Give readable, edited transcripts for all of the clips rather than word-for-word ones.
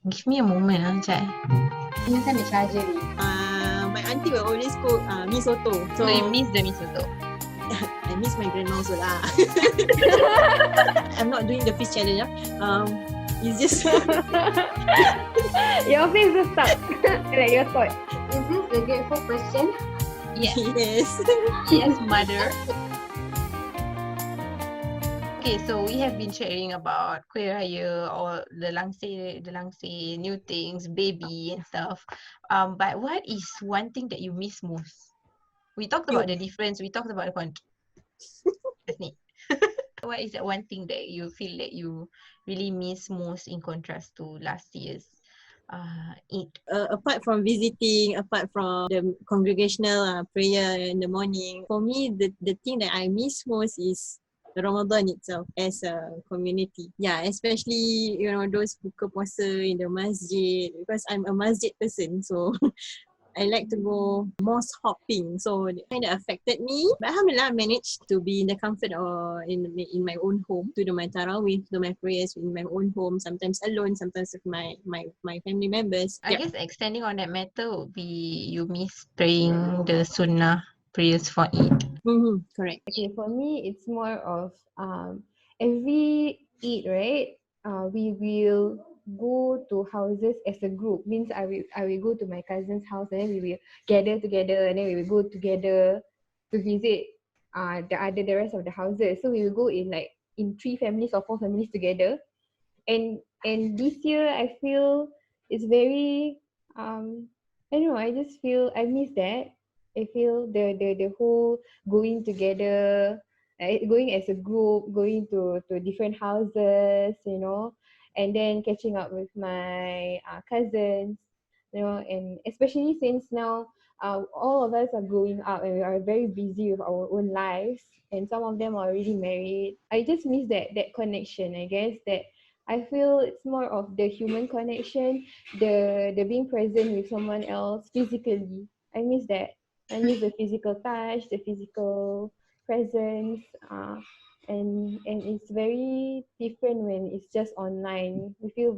Give me a moment, Chai. Ni kan ambil charger ni. My auntie will always cook mi soto. So you miss the mi soto? I miss my grandma also lah. I'm not doing the fish challenge. It's just Your face is stuck. Like your thought. Is this the grateful question? Yes. yes. Yes, mother. Okay, so we have been sharing about Kheyr Raya or the langsir, new things, baby and stuff. But what is one thing that you miss most? We talked about the difference. We talked about the What is that one thing that you feel that you really miss most in contrast to last year's Eid? Apart from visiting, apart from the congregational prayer in the morning, for me, the thing that I miss most is Ramadan itself as a community. Yeah, especially, those buka puasa in the masjid, because I'm a masjid person, so I like to go mosque hopping. So it kind of affected me. But Alhamdulillah, I managed to be in the comfort or in my own home, to do my tarawih, to do my prayers in my own home, sometimes alone, sometimes with my family members. I guess extending on that matter would be you miss praying the sunnah prayers for Eid. Correct. Okay, for me, it's more of every Eid, right? We will go to houses as a group. Means I will go to my cousin's house and then we will gather together and then we will go together to visit the rest of the houses. So we will go in 3 families or 4 families together. And this year I feel it's very I don't know, I just feel I miss that. I feel the whole going together, going as a group, going to different houses, and then catching up with my cousins, and especially since now all of us are growing up and we are very busy with our own lives, and some of them are already married. I just miss that connection, I guess, that I feel it's more of the human connection, the being present with someone else physically. I miss that. I miss the physical touch, the physical presence, and it's very different when it's just online. You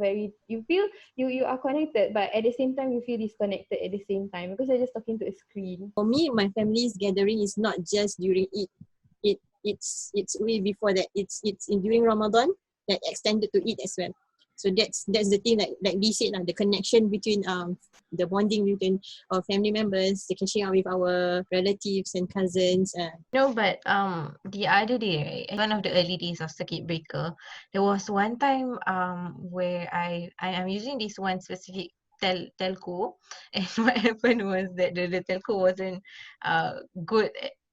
are connected, but at the same time you feel disconnected at the same time because you're just talking to a screen. For me, my family's gathering is not just during Eid. It's way before that. It's during Ramadan, that extended to Eid as well. So that's the thing, like we said, the connection between the bonding between our family members, the catching up with our relatives and cousins. No, but the other day, right, one of the early days of circuit breaker, there was one time where I am using this one specific telco, and what happened was that the telco wasn't good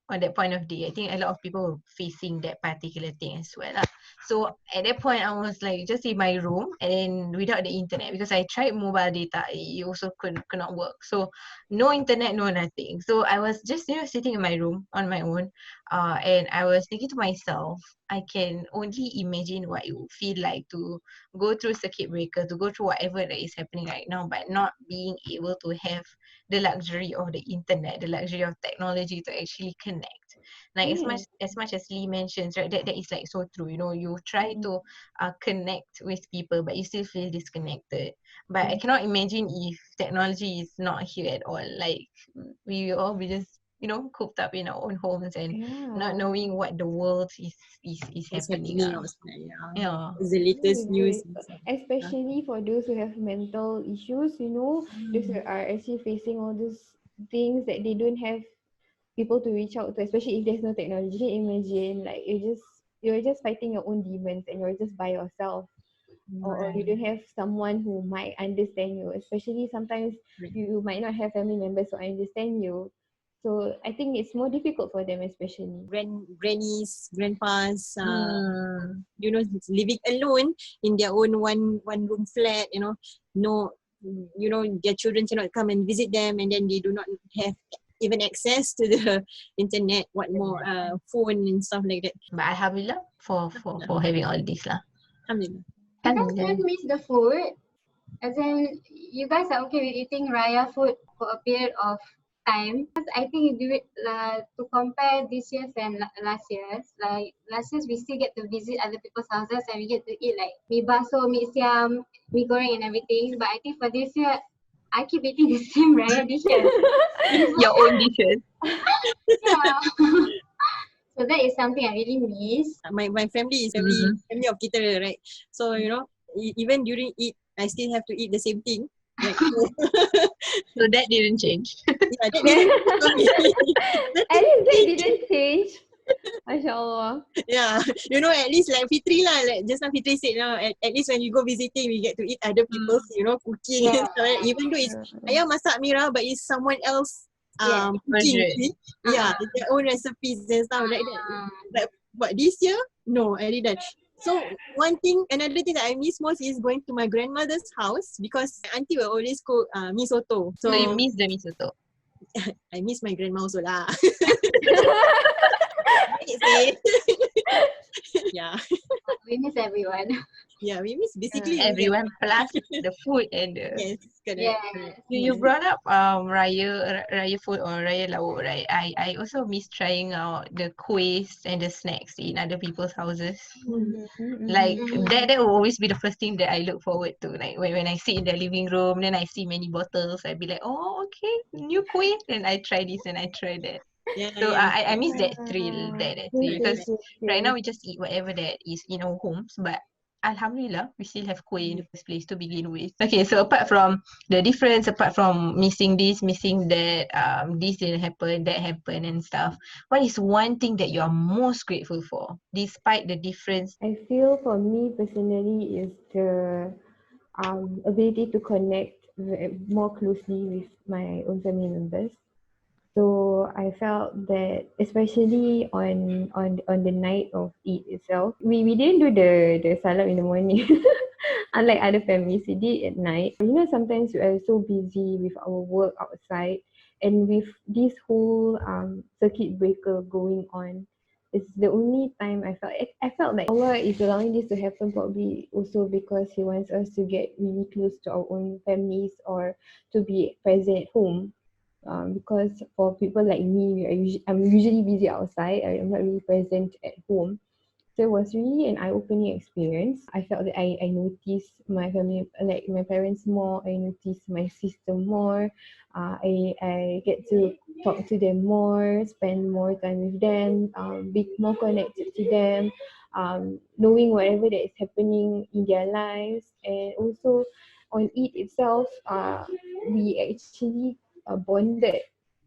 on that point of day. I think a lot of people were facing that particular thing as well. So at that point, I was like just in my room and then without the internet, because I tried mobile data, it also could not work. So no internet, no nothing. So I was just sitting in my room on my own, and I was thinking to myself, I can only imagine what it would feel like to go through circuit breaker, to go through whatever that is happening right now, but not being able to have the luxury of the internet, the luxury of technology to actually connect. Like as much as Lee mentions, right, that is like so true. You try to connect with people, but you still feel disconnected. But I cannot imagine if technology is not here at all. Like we will all be just cooped up in our own homes and not knowing what the world is happening. Yeah. It's the latest news. Especially for those who have mental issues, those who are actually facing all those things that they don't have people to reach out to, especially if there's no technology. Can you imagine, like you're just fighting your own demons and you're just by yourself, or you don't have someone who might understand you, especially sometimes you might not have family members who understand you. So I think it's more difficult for them, especially grannies, grandpas, living alone in their own one room flat. No, their children cannot come and visit them, and then they do not have even access to the internet, what more phone and stuff like that. But Alhamdulillah for having all this lah. Alhamdulillah. You guys don't miss the food? As in, you guys are okay with eating Raya food for a period of time. Because I think you do it to compare this year's and last year's. Like last year's we still get to visit other people's houses and we get to eat like mi baso, mi siam, mi goreng and everything. But I think for this year, I keep eating the same Raya dishes. Your own dishes. Yeah. So that is something I really miss. My family is family of kita, right? So you know, even during eat, I still have to eat the same thing. Like, So that didn't change. yeah, that didn't happen to me. At least that didn't change. MashaAllah. Yeah, you know, at least like Fitri lah, like just now Fitri said, you know, at least when you go visiting, we get to eat other people's, you know, cooking and Yeah. stuff. Right? Even though it's ayah masak Mira, but it's someone else cooking. Version. See? Yeah, it's their own recipes and stuff like that. Like, but this year, no, I didn't. So another thing that I miss most is going to my grandmother's house because my auntie will always cook mi soto. So you miss the mi soto. I miss my grandma also lah. Yeah. We miss everyone. Yeah, we miss basically Everyone plus the food and the. Yes, correct. Yeah. Correct. You brought up Raya food or Raya lauk, right? I also miss trying out the kuihs and the snacks in other people's houses. Like that will always be the first thing that I look forward to. Like when I sit in the living room, then I see many bottles, I'd be like, oh okay, new kuih, and I try this and I try that. Yeah, So yeah. I miss that thrill, that thrill, because right now we just eat whatever that is in our homes, but Alhamdulillah, we still have kuih in the first place to begin with. Okay, so apart from the difference, apart from missing this, missing that, this didn't happen, that happened and stuff, what is one thing that you are most grateful for, despite the difference? I feel for me personally is the ability to connect more closely with my own family members. So I felt that especially on the night of Eid itself, we didn't do the salam in the morning. Unlike other families, we did at night. You know, sometimes we are so busy with our work outside, and with this whole circuit breaker going on, it's the only time I felt like Allah is allowing this to happen, probably also because He wants us to get really close to our own families or to be present at home. Because for people like me, I'm usually busy outside. I'm not really present at home. So it was really an eye-opening experience. I felt that I noticed my family, like my parents more. I noticed my sister more. I get to talk to them more, spend more time with them, be more connected to them, knowing whatever that is happening in their lives. And also on Eid itself, we actually bonded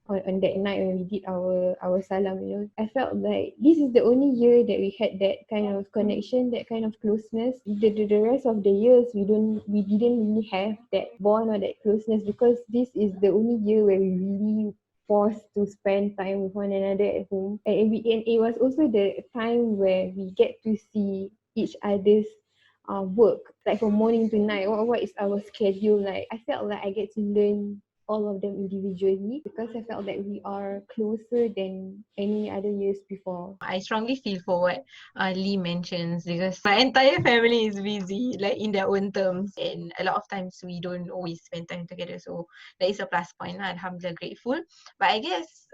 on that night when we did our salam, you know. I felt like this is the only year that we had that kind of connection, that kind of closeness. The rest of the years we didn't really have that bond or that closeness, because this is the only year where we really forced to spend time with one another at home. And it was also the time where we get to see each other's work, like from morning to night. What is our schedule like? I felt like I get to learn all of them individually, because I felt that we are closer than any other years before. I strongly feel for what Lee mentions, because my entire family is busy, like in their own terms, and a lot of times we don't always spend time together. So that is a plus point. Alhamdulillah, grateful. But I guess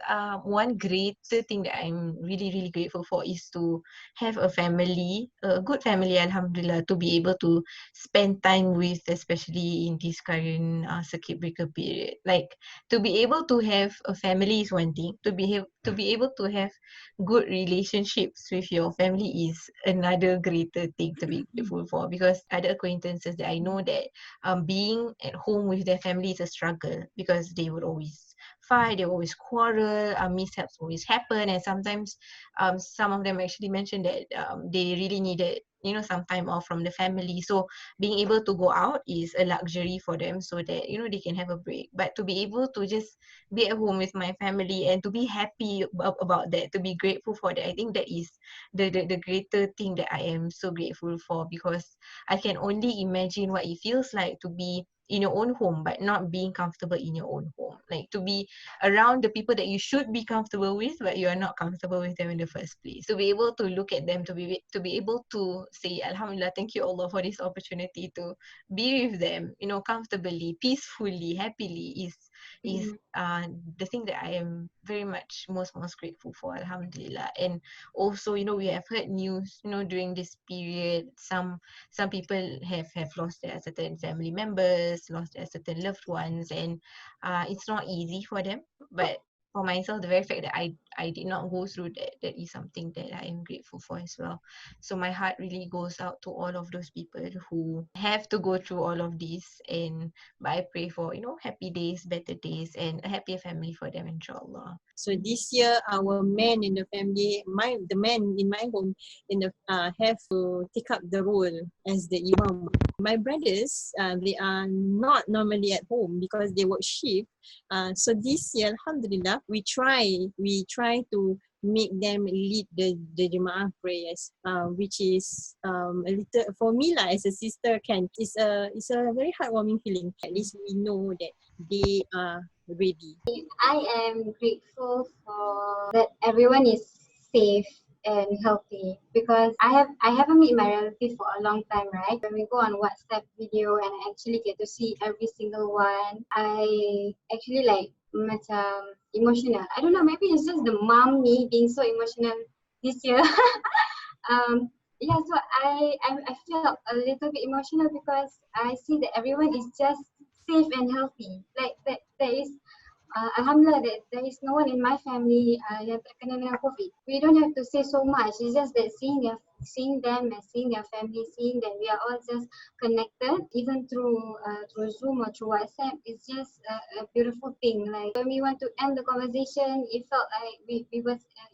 one greater thing that I'm really, really grateful for is to have a family, a good family, Alhamdulillah, to be able to spend time with, especially in this current circuit breaker period. Like, to be able to have a family is one thing. To be able to have good relationships with your family is another greater thing to be grateful for, because other acquaintances that I know that being at home with their family is a struggle, because they would always fight, they always quarrel, mishaps always happen, and sometimes some of them actually mentioned that they really needed, you know, some time off from the family. So being able to go out is a luxury for them, so that, you know, they can have a break. But to be able to just be at home with my family and to be happy about that, to be grateful for that, I think that is the greater thing that I am so grateful for, because I can only imagine what it feels like to be in your own home but not being comfortable in your own home, like to be around the people that you should be comfortable with but you are not comfortable with them in the first place, to be able to look at them, to be able to say Alhamdulillah, thank you Allah for this opportunity to be with them, you know, comfortably, peacefully, happily is the thing that I am very much most grateful for, Alhamdulillah. And also, you know, we have heard news, you know, during this period, some people have lost their certain family members, lost their certain loved ones, and it's not easy for them. But for myself, the very fact that I did not go through that is something that I am grateful for as well. So my heart really goes out to all of those people who have to go through all of this, and but I pray for, you know, happy days, better days, and a happier family for them, insyaAllah. So this year, our men in the family, the men in my home, have to take up the role as the imam. My brothers, they are not normally at home because they work shift. So this year, Alhamdulillah, we try to make them lead the Jemaah prayers, which is a little, for me lah, as a sister, it's a very heartwarming feeling. At least we know that they are ready. I am grateful for that everyone is safe and healthy, because I haven't met my relative for a long time, right? When we go on WhatsApp video and I actually get to see every single one, I actually like macam emotional. I don't know, maybe it's just the mom me being so emotional this year. Yeah, so I felt a little bit emotional because I see that everyone is just safe and healthy. Like that there is Alhamdulillah that there is no one in my family yang terkena dengan COVID. We don't have to say so much. It's just that seeing them and seeing their family, seeing that we are all just connected, even through Zoom or through WhatsApp, it's just a beautiful thing. Like when we want to end the conversation, it felt like it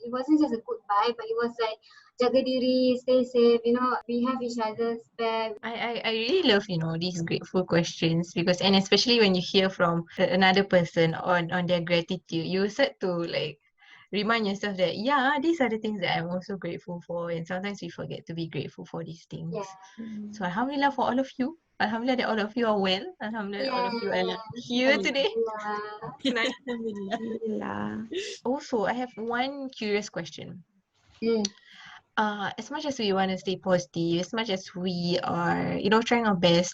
wasn't just a goodbye, but it was like jaga diri, stay safe. You know, we have each other's back. I really love, you know, these grateful questions, because, and especially when you hear from another person on their gratitude, you start to like remind yourself that yeah, these are the things that I'm also grateful for, and sometimes we forget to be grateful for these things. Yeah. So Alhamdulillah for all of you. Alhamdulillah that all of you are well. Alhamdulillah all of you are here today. Tonight. Alhamdulillah. Alhamdulillah. Also, I have one curious question. Mm. As much as we want to stay positive, as much as we are, you know, trying our best